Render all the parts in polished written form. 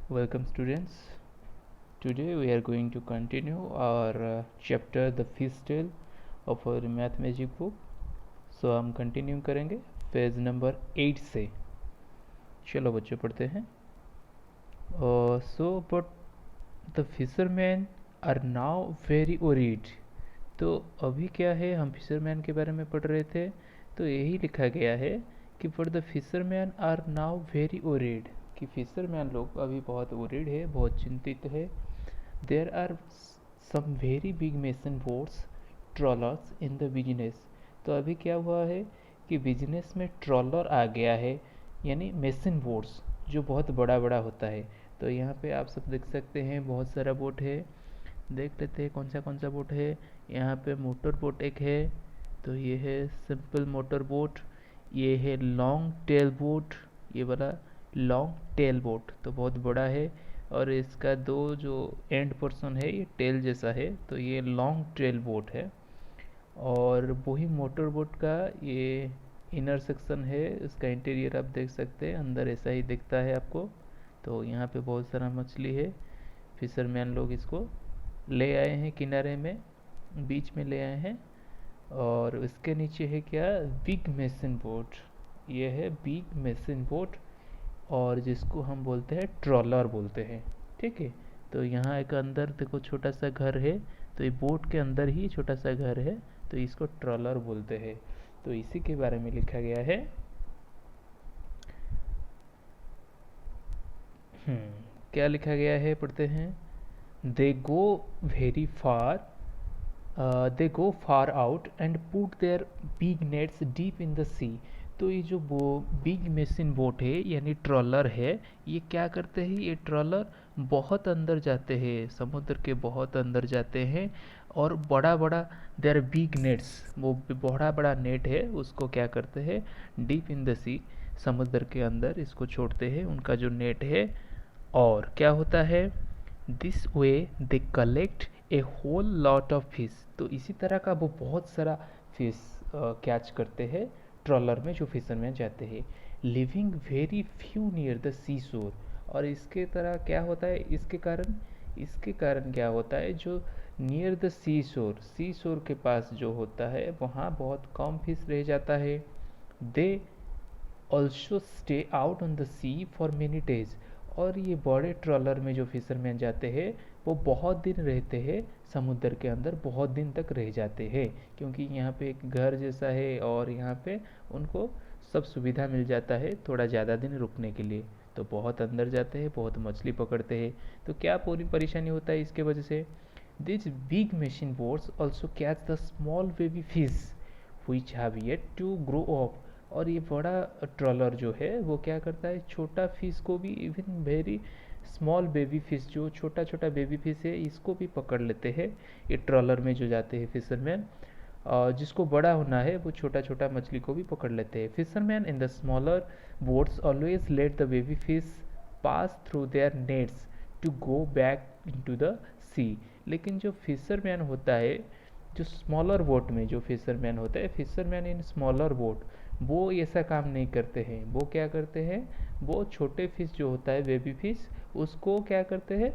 Welcome students. Today we are going to continue our chapter The Fish Tale of our Math Magic book. So हम continue करेंगे page number 8 से. चलो बच्चों पढ़ते हैं. So but the fishermen are now very worried. तो अभी क्या है, हम फिशरमैन के बारे में पढ़ रहे थे. तो यही लिखा गया है कि for the fisherman are now very worried, कि फिशरमैन लोग अभी बहुत ओरिड है, बहुत चिंतित है. There are some very big machine boats trawlers in the business. तो अभी क्या हुआ है कि बिजनेस में ट्रॉलर आ गया है, यानी मेसन बोट्स जो बहुत बड़ा बड़ा होता है. तो यहाँ पे आप सब देख सकते हैं बहुत सारा बोट है. देख लेते हैं कौन सा बोट है. यहाँ पे मोटर बोट एक है, तो ये है सिंपल मोटर बोट. ये है लॉन्ग टेल बोट, ये वाला लॉन्ग टेल बोट तो बहुत बड़ा है, और इसका दो जो एंड पोर्शन है ये टेल जैसा है, तो ये लॉन्ग टेल बोट है. और वही मोटर बोट का ये इनर सेक्शन है, इसका इंटीरियर आप देख सकते हैं, अंदर ऐसा ही दिखता है आपको. तो यहाँ पे बहुत सारा मछली है. फिशरमैन लोग इसको ले आए हैं किनारे में, बीच में ले आए हैं. और इसके नीचे है क्या, बिग मेसन बोट. ये है बिग मेसन बोट, और जिसको हम बोलते हैं ट्रॉलर बोलते हैं. ठीक है. तो यहाँ एक अंदर देखो छोटा सा घर है, तो ये बोट के अंदर ही छोटा सा घर है, तो इसको ट्रॉलर बोलते हैं. तो इसी के बारे में लिखा गया है. क्या लिखा गया है पढ़ते हैं. They go very far, they go far out and put their big nets deep in the sea. तो ये जो बिग मेसिन बोट है यानी ट्रॉलर है, ये क्या करते हैं, ये ट्रॉलर बहुत अंदर जाते हैं, समुद्र के बहुत अंदर जाते हैं. और बड़ा बड़ा देयर बिग नेट्स, वो बड़ा बड़ा नेट है उसको क्या करते हैं, डीप इन द सी, समुद्र के अंदर इसको छोड़ते हैं उनका जो नेट है. और क्या होता है, this way they collect a whole lot of fish. तो इसी तरह का वो बहुत सारा फिश कैच करते हैं ट्रॉलर में जो फिशरमैन जाते हैं. Living very few near the sea shore. और इसके तरह क्या होता है, इसके कारण क्या होता है, जो नियर द सी शोर के पास जो होता है वहाँ बहुत कम फिश रह जाता है. They also stay out on the sea for many days. और ये बड़े ट्रॉलर में जो फिशरमैन जाते हैं वो बहुत दिन रहते हैं समुद्र के अंदर, बहुत दिन तक रह जाते हैं, क्योंकि यहाँ पे एक घर जैसा है और यहाँ पे उनको सब सुविधा मिल जाता है थोड़ा ज़्यादा दिन रुकने के लिए. तो बहुत अंदर जाते हैं, बहुत मछली पकड़ते हैं. तो क्या पूरी परेशानी होता है इसके वजह से, this big machine boats also catch the small baby fish which have yet to grow up. और ये बड़ा ट्रॉलर जो है वो क्या करता है, छोटा फिश को भी, even very small baby fish, जो छोटा छोटा बेबी फिश है इसको भी पकड़ लेते हैं ये ट्रॉलर में जो जाते हैं फिशरमैन. और जिसको बड़ा होना है वो छोटा छोटा मछली को भी पकड़ लेते हैं. Fisherman in the smaller boats always let the baby fish pass through their nets to go back into the sea. लेकिन जो फिशरमैन होता है, जो स्मॉलर बोट में जो फिशरमैन होता है, फिशरमैन इन स्मॉलर बोट, वो ऐसा काम नहीं करते हैं. वो क्या करते हैं, वो छोटे फिश जो होता है बेबी फिश, उसको क्या करते हैं,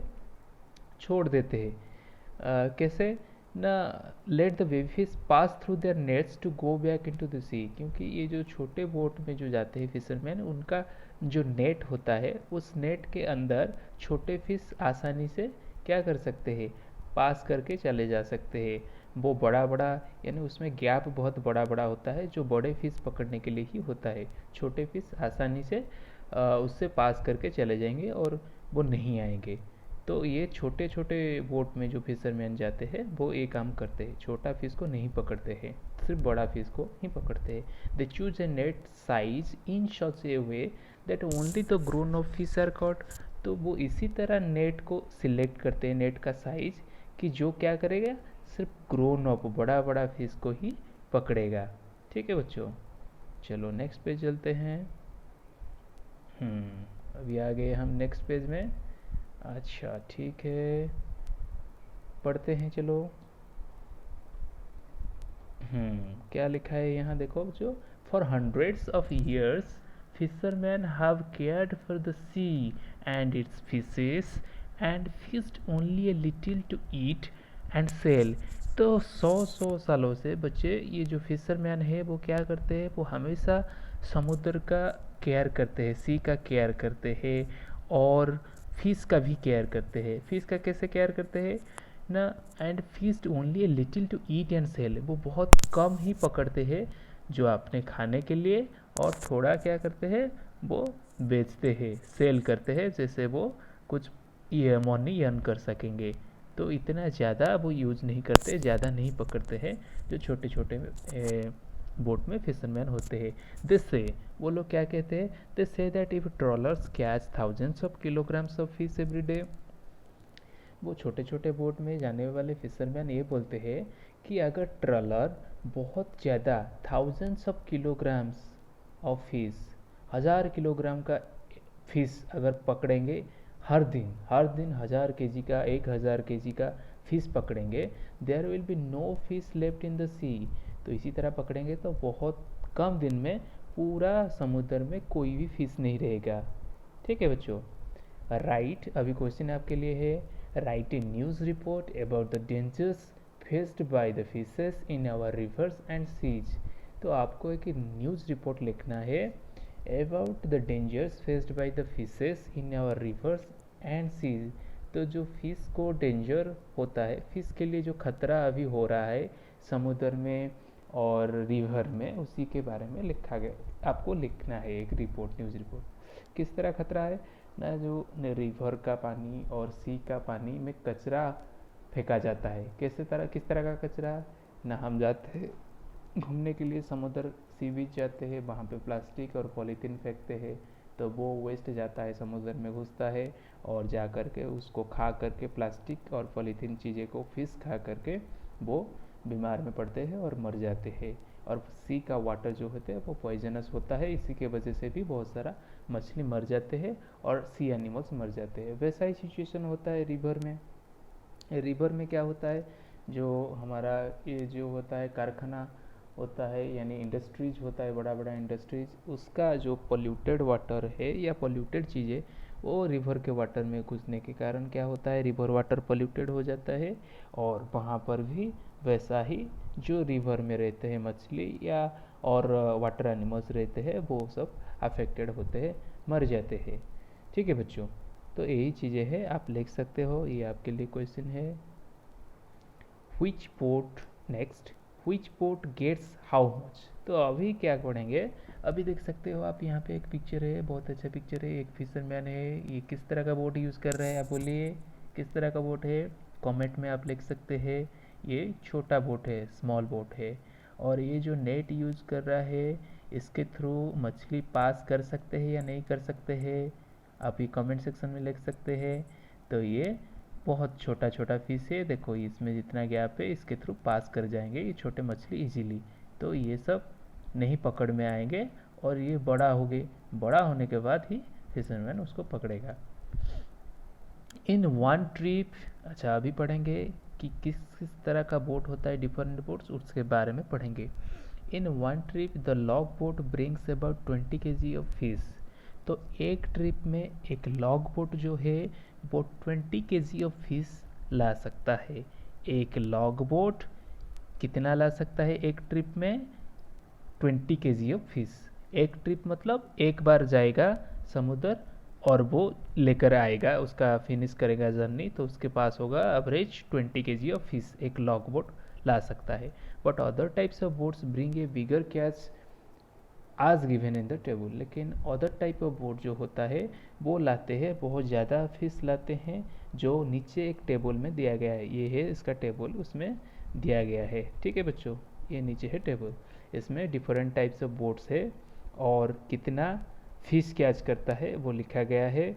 छोड़ देते हैं. कैसे ना, let the baby fish pass through their nets to go back into the sea. क्योंकि ये जो छोटे बोट में जो जाते हैं फिशरमैन, उनका जो नेट होता है उस नेट के अंदर छोटे फिश आसानी से क्या कर सकते हैं, पास करके चले जा सकते हैं. वो बड़ा बड़ा, यानी उसमें गैप बहुत बड़ा बड़ा होता है जो बड़े फिश पकड़ने के लिए ही होता है. छोटे फिश आसानी से उससे पास करके चले जाएंगे और वो नहीं आएंगे. तो ये छोटे छोटे बोट में जो फिशरमैन जाते हैं वो ये काम करते हैं, छोटा फिश को नहीं पकड़ते हैं, सिर्फ बड़ा फिश को ही पकड़ते हैं. They choose a net size in such a way that only the grown of fish are caught. तो वो इसी तरह नेट को सिलेक्ट करते हैं, नेट का साइज, कि जो क्या करेगा, सिर्फ ग्रोन अप बड़ा बड़ा फिश को ही पकड़ेगा. ठीक है बच्चों. चलो नेक्स्ट पेज चलते हैं. अभी आ गए हम नेक्स्ट पेज में. अच्छा ठीक है, पढ़ते हैं चलो. क्या लिखा है यहाँ देखो बच्चों. For hundreds of years fishermen have cared for the sea and its fishes and fished only a little to eat and sell. तो 100 सालों से बच्चे ये जो फिशरमैन है वो क्या करते हैं, वो हमेशा समुद्र का केयर करते हैं, सी का केयर करते हैं और फिश का भी केयर करते हैं. फिश का कैसे केयर करते हैं ना, and fish only a little to eat and sell, वो बहुत कम ही पकड़ते हैं जो अपने खाने के लिए, और थोड़ा क्या करते हैं वो बेचते हैं, सेल करते हैं, जैसे वो कुछ ये मनी अर्न कर सकेंगे. तो इतना ज़्यादा वो यूज़ नहीं करते, ज़्यादा नहीं पकड़ते हैं जो छोटे छोटे बोट में फिशरमैन होते हैं. दिस से वो लोग क्या कहते हैं, they say that if trawlers catch thousands of kilograms of fish every day, वो छोटे छोटे बोट में जाने वाले फिशरमैन ये बोलते हैं कि अगर ट्रॉलर बहुत ज़्यादा thousands of kilograms of fish, 1000 kilogram का फिश अगर पकड़ेंगे हर दिन 1000 kg का, 1000 kg का फिश पकड़ेंगे, there will be no fish left in the sea. तो इसी तरह पकड़ेंगे तो बहुत कम दिन में पूरा समुद्र में कोई भी फिश नहीं रहेगा. ठीक है बच्चों. राइट, अभी क्वेश्चन आपके लिए है, write a news report about the dangers faced by the fishes in our rivers and seas. तो आपको एक न्यूज़ रिपोर्ट लिखना है about the dangers faced by the fishes in our rivers and seas. तो जो फिश को danger होता है, फिश के लिए जो खतरा अभी हो रहा है समुद्र में और रिवर में, उसी के बारे में लिखा गया, आपको लिखना है एक रिपोर्ट, न्यूज़ रिपोर्ट. किस तरह खतरा है ना, जो रिवर का पानी और सी का पानी में कचरा फेंका जाता है. किस तरह का कचरा ना, हम जाते हैं घूमने के लिए समुद्र, सी बीच जाते हैं, वहाँ पे प्लास्टिक और पॉलीथीन फेंकते हैं, तो वो वेस्ट जाता है समुद्र में घुसता है, और जा कर के उसको खा करके प्लास्टिक और पॉलीथीन चीज़ें को फिश खा करके वो बीमार में पड़ते हैं और मर जाते हैं. और सी का वाटर जो होता है वो पॉइजनस होता है, इसी के वजह से भी बहुत सारा मछली मर जाते हैं और सी एनिमल्स मर जाते हैं. वैसा ही सिचुएशन होता है रिवर में. रिवर में क्या होता है, जो हमारा ये जो होता है कारखाना होता है, यानी इंडस्ट्रीज होता है, बड़ा बड़ा इंडस्ट्रीज, उसका जो पोल्यूटेड वाटर है या पोल्यूटेड चीज़ें वो रिवर के वाटर में घुसने के कारण क्या होता है, रिवर वाटर पोल्यूटेड हो जाता है, और वहाँ पर भी वैसा ही जो रिवर में रहते हैं मछली या और वाटर एनिमल्स रहते हैं वो सब अफेक्टेड होते हैं, मर जाते हैं. ठीक है बच्चों, तो यही चीज़ें हैं, आप लिख सकते हो. ये आपके लिए क्वेश्चन है. Which port next, which port gets how much. तो अभी क्या पढ़ेंगे, अभी देख सकते हो आप, यहाँ पे एक पिक्चर है, बहुत अच्छा पिक्चर है. एक फिशरमैन है, ये किस तरह का बोट यूज़ कर रहा है, आप बोलिए किस तरह का बोट है, कमेंट में आप लिख सकते हैं. ये छोटा बोट है, स्मॉल बोट है, और ये जो नेट यूज़ कर रहा है इसके थ्रू मछली पास कर सकते हैं या नहीं कर सकते हैं, आप ये कमेंट सेक्शन में लिख सकते हैं. तो ये बहुत छोटा छोटा फिश है, देखो इसमें जितना गैप है इसके थ्रू पास कर जाएंगे ये छोटे मछली इजीली. तो ये सब नहीं पकड़ में आएंगे, और ये बड़ा हो गए, बड़ा होने के बाद ही फिशरमैन उसको पकड़ेगा. इन वन ट्रिप, अच्छा अभी पढ़ेंगे कि किस किस तरह का बोट होता है, डिफरेंट बोट्स, उसके बारे में पढ़ेंगे. In one trip the log boat brings about 20 kg of fish. तो एक ट्रिप में एक लॉग बोट जो है वो 20 kg ऑफ फिश ला सकता है. एक लॉग बोट कितना ला सकता है एक ट्रिप में, 20 kg ऑफ फिश. एक ट्रिप मतलब एक बार जाएगा समुद्र और वो लेकर आएगा, उसका फिनिश करेगा जर्नी, तो उसके पास होगा एवरेज 20 kg ऑफ फिश एक लॉग बोट ला सकता है. But other types of boats bring a bigger catch आज गिवन इन द टेबल. लेकिन अदर टाइप ऑफ बोट जो होता है वो लाते हैं बहुत ज़्यादा फिश लाते हैं, जो नीचे एक टेबल में दिया गया है. ये है इसका टेबल, उसमें दिया गया है. ठीक है बच्चों, ये नीचे है टेबल, इसमें डिफरेंट टाइप्स ऑफ बोट्स है और कितना फिश कैच करता है वो लिखा गया है.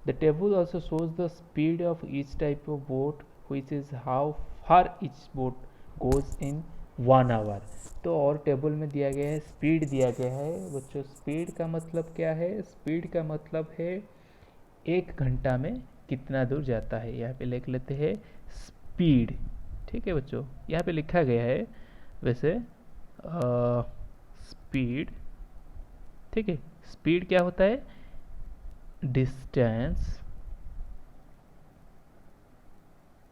The table also shows the speed of each type of boat which is how far each boat goes in 1 hour. तो और टेबल में दिया गया है, स्पीड दिया गया है. बच्चों स्पीड का मतलब क्या है, स्पीड का मतलब है 1 घंटा में कितना दूर जाता है. यहाँ पे लिख लेते हैं स्पीड. ठीक है बच्चों, यहाँ पे लिखा गया है वैसे स्पीड. ठीक है, स्पीड क्या होता है? डिस्टेंस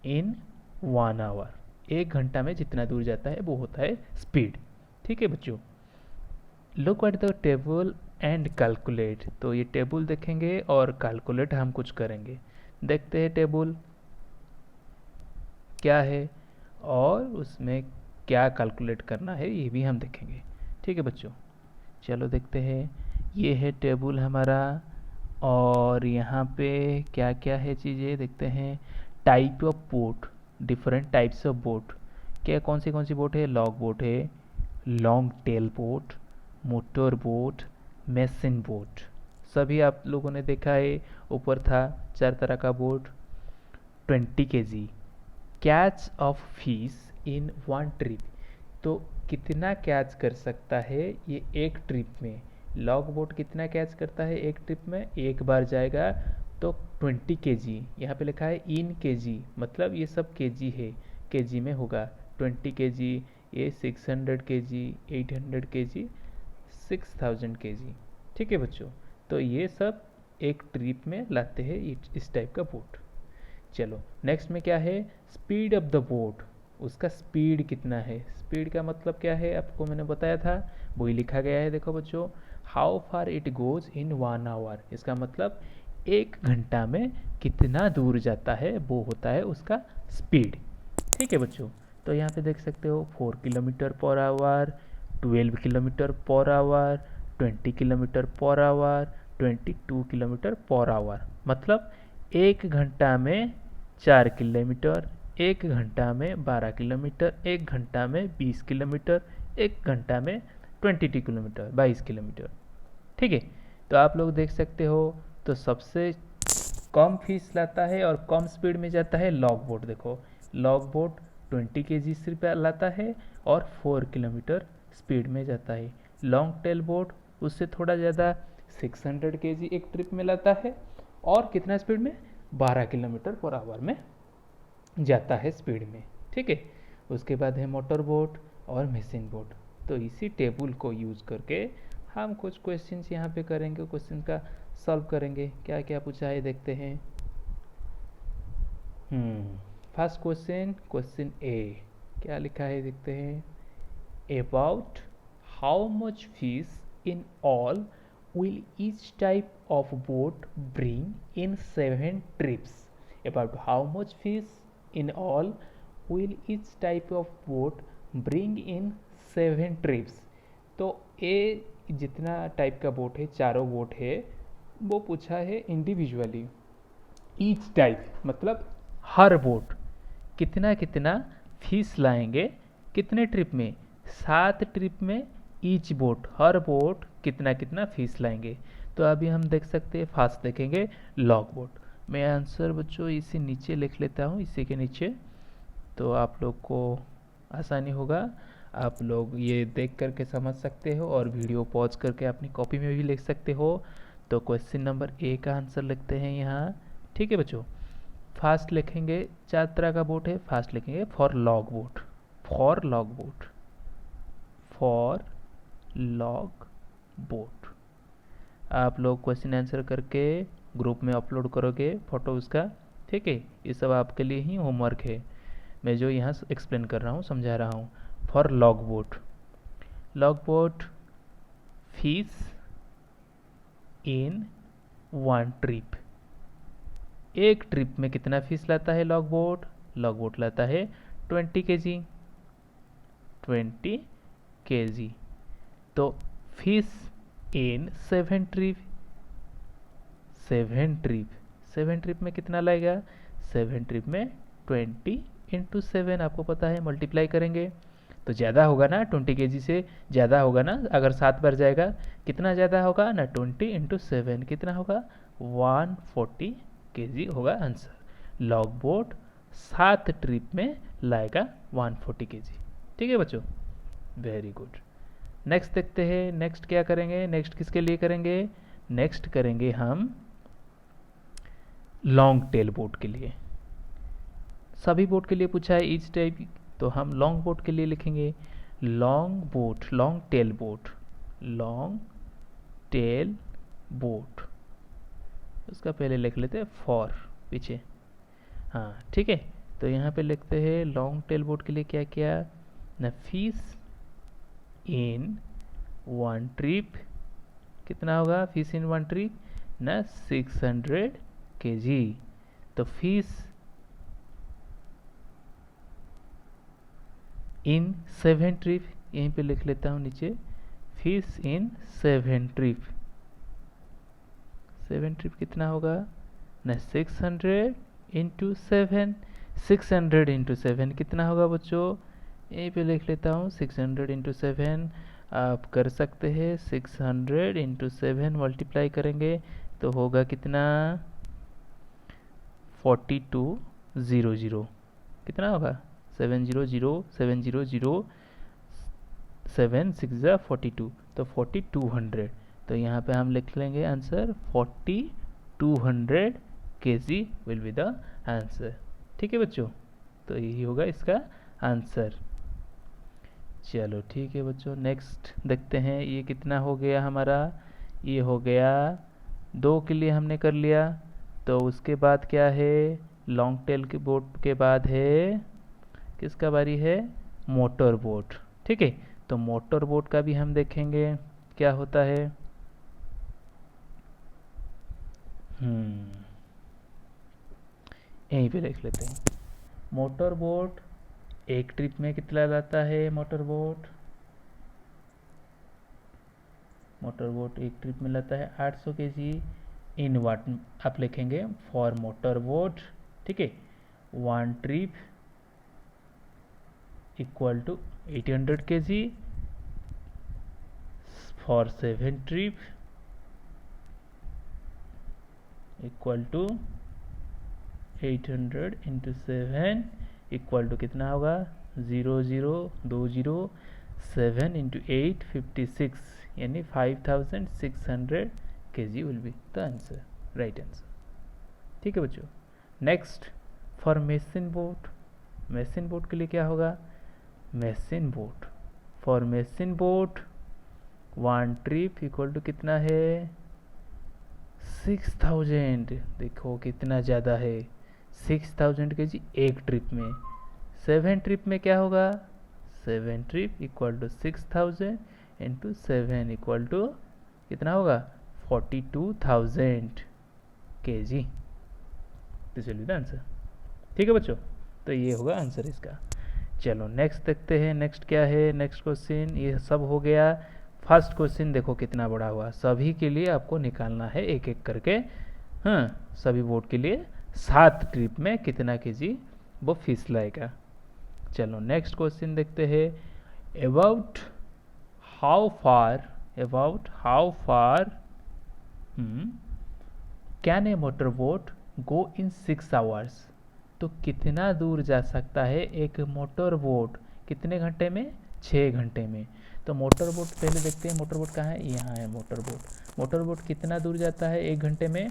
इन 1 आवर, 1 घंटा में जितना दूर जाता है वो होता है स्पीड। ठीक है बच्चों, look at the table and calculate. तो ये टेबल देखेंगे और कैलकुलेट हम कुछ करेंगे। देखते हैं टेबल क्या है और उसमें क्या कैलकुलेट करना है ये भी हम देखेंगे। ठीक है बच्चों, चलो देखते हैं। ये है टेबल हमारा और यहाँ पे क्या क्या है चीज़ें देखते हैं। Type of boat, different types of boat. क्या कौन सी बोट है? लॉग बोट है, long tail boat, motor boat, machine boat. सभी आप लोगों ने देखा है, ऊपर था 4 तरह का boat. 20 kg catch of fish in 1 trip. तो कितना कैच कर सकता है ये एक ट्रिप में? लॉग बोट कितना कैच करता है एक ट्रिप में? एक बार जाएगा तो 20 kg, यहाँ पे लिखा है इन kg, मतलब ये सब kg है, kg में होगा। 20 kg, ये 600 kg, 800 kg, 6000 kg। ठीक है बच्चों, तो ये सब एक ट्रिप में लाते हैं इस टाइप का बोट। चलो नेक्स्ट में क्या है? स्पीड ऑफ द बोट, उसका स्पीड कितना है? स्पीड का मतलब क्या है आपको मैंने बताया था, वही लिखा गया है। देखो बच्चों, how far it goes in 1 hour, इसका मतलब 1 घंटा में कितना दूर जाता है वो होता है उसका स्पीड। ठीक है बच्चों, तो यहाँ पे देख सकते हो 4 kilometre per hour, 12 kilometre per hour, 20 kilometre per hour, 22 kilometre per hour. मतलब 1 घंटा में 4 किलोमीटर, 1 घंटा में 12 किलोमीटर, 1 घंटा में 20 किलोमीटर, 1 घंटा में 22 किलोमीटर, 22 किलोमीटर। ठीक है, तो आप लोग देख सकते हो, तो सबसे कम फीस लाता है और कम स्पीड में जाता है लॉग बोट। देखो लॉग बोट 20 kg सिर्फ लाता है और 4 किलोमीटर स्पीड में जाता है। लॉन्ग टेल बोट उससे थोड़ा ज़्यादा 600 kg एक ट्रिप में लाता है और कितना स्पीड में? 12 किलोमीटर पर आवर में जाता है स्पीड में। ठीक है, उसके बाद है मोटर बोट और मशीन बोट। तो इसी टेबल को यूज़ करके हम कुछ क्वेश्चंस यहाँ पे करेंगे, क्वेश्चन का सॉल्व करेंगे। क्या क्या पूछा है देखते हैं। फर्स्ट क्वेश्चन, क्वेश्चन ए, क्या लिखा है देखते हैं। About how much fish in all will each type of boat bring in 7 trips? About how much fish in all will each type of boat bring in 7 trips? तो ये जितना type का boat है, चारों बोट है, वो पूछा है इंडिविजुअली। ईच टाइप मतलब हर बोट कितना कितना फीस लाएंगे कितने ट्रिप में? 7 ट्रिप में ईच बोट, हर बोट कितना कितना फीस लाएंगे। तो अभी हम देख सकते हैं, फास्ट देखेंगे लॉग बोट। मैं आंसर बच्चों इसी नीचे लिख लेता हूँ, इसी के नीचे, तो आप लोग को आसानी होगा। आप लोग ये देख करके समझ सकते हो और वीडियो पॉज करके अपनी कॉपी में भी लिख सकते हो। तो क्वेश्चन नंबर ए का आंसर लिखते हैं यहाँ। ठीक है बच्चों, फास्ट लिखेंगे, 4 तरह का बोट है, फास्ट लिखेंगे for log boat, for log boat, for log boat. आप लोग क्वेश्चन आंसर करके ग्रुप में अपलोड करोगे फोटो उसका। ठीक है, ये सब आपके लिए ही होमवर्क है, मैं जो यहाँ एक्सप्लेन कर रहा हूँ, समझा रहा हूँ। For log boat, log boat fees in 1 trip, एक ट्रिप में कितना फीस लाता है लॉग बोट? लॉग बोट लाता है 20 kg, 20 kg। तो fees in 7 trip, 7 trip, 7 trip में कितना लाएगा? 7 ट्रिप में 20 इंटू 7 आपको पता है, मल्टीप्लाई करेंगे तो ज़्यादा होगा ना, 20 kg से ज़्यादा होगा ना। अगर 7 बार जाएगा कितना ज़्यादा होगा ना, 20 इंटू 7 कितना होगा? 140 kg होगा आंसर। लॉग बोट 7 ट्रिप में लाएगा 140 kg। ठीक है बच्चों, वेरी गुड। नेक्स्ट देखते हैं, नेक्स्ट क्या करेंगे, नेक्स्ट किसके लिए करेंगे? नेक्स्ट करेंगे हम लॉन्ग टेल बोट के लिए। सभी बोट के लिए पूछा है ईच टाइप, तो हम लॉन्ग बोट के लिए लिखेंगे long boat, long tail boat, long tail boat, उसका पहले लिख लेते हैं फॉर पीछे। हाँ ठीक है, तो यहाँ पे लिखते हैं लॉन्ग टेल बोट के लिए क्या किया ना, फीस इन वन ट्रिप, कितना होगा फीस इन वन ट्रिप ना 600 kg। तो फीस इन 7 ट्रिप, यहीं पे लिख लेता हूँ नीचे, फीस इन 7 ट्रिप, 7 ट्रिप कितना होगा ना 600 इंटू 7, 600 इंटू 7 कितना होगा बच्चों, यहीं पे लिख लेता हूँ 600 इंटू 7। आप कर सकते हैं 600 इंटू 7 मल्टीप्लाई करेंगे तो होगा कितना 4200, कितना होगा 700 700 7 6 42, तो 4200। तो यहाँ पे हम लिख लेंगे answer 4200 kg will be the answer. ठीक है बच्चों, तो यही होगा इसका आंसर। चलो ठीक है बच्चों, नेक्स्ट देखते हैं ये कितना हो गया हमारा, ये हो गया 2 के लिए हमने कर लिया। तो उसके बाद क्या है, लॉन्ग टेल के बोट के बाद है किसका बारी है, मोटर बोट। ठीक है, तो मोटर बोट का भी हम देखेंगे क्या होता है। यहीं पे देख लेते हैं। मोटर बोट एक ट्रिप में कितना लाता है, मोटर बोट एक ट्रिप में लाता है 800 kg इन वाट, आप लिखेंगे फॉर मोटर बोट। ठीक है, one trip equal to 800 kg, for 7 trip equal to 800 into 7 equal to कितना होगा 0020, 7 इंटू 8 56, यानी 5600 kg will be the answer, right answer. ठीक है बच्चों, next for machine boat, machine boat के लिए क्या होगा, machine boat, for machine boat one trip equal to कितना है 6000, देखो कितना ज़्यादा है 6000 kg एक ट्रिप में। 7 ट्रिप में क्या होगा, 7 trip equal to 6000 into 7 equal to कितना होगा 42000 kg, this will be the answer. ठीक है बच्चों, तो ये होगा आंसर इसका। चलो नेक्स्ट देखते हैं, नेक्स्ट क्या है, नेक्स्ट क्वेश्चन, ये सब हो गया। फर्स्ट क्वेश्चन देखो कितना बड़ा हुआ, सभी के लिए आपको निकालना है एक एक करके। हाँ, सभी बोट के लिए 7 ट्रिप में कितना केजी वो फिश लाएगा। चलो नेक्स्ट क्वेश्चन देखते हैं। About how far can a motor boat go in 6 hours, तो कितना दूर जा सकता है एक मोटर बोट कितने घंटे में, 6 घंटे में। तो मोटर बोट पहले देखते हैं, मोटर बोट कहाँ है, यहाँ है मोटर बोट। मोटर बोट कितना दूर जाता है एक घंटे में,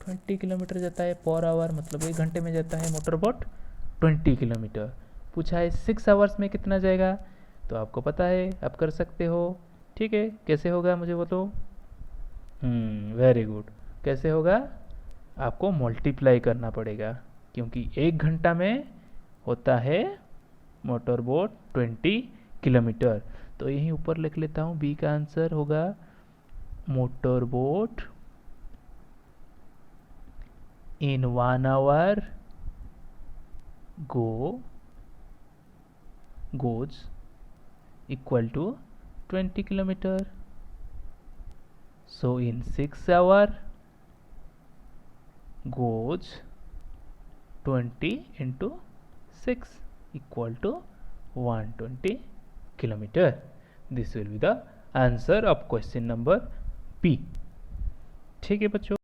20 किलोमीटर जाता है पर आवर, मतलब एक घंटे में जाता है मोटर बोट 20 किलोमीटर। पूछा है 6 आवर्स में कितना जाएगा, तो आपको पता है, आप कर सकते हो। ठीक है, कैसे होगा मुझे बोलो। वेरी गुड, कैसे होगा, आपको मल्टीप्लाई करना पड़ेगा, क्योंकि एक घंटा में होता है मोटर बोट 20 किलोमीटर। तो यहीं ऊपर लिख लेता हूँ, बी का आंसर होगा motor boat in 1 hour goes equal to 20 kilometer. So in 6 hour goes 20 into 6 equal to 120 kilometer. This will be the answer of question number B. ठीक है बच्चों।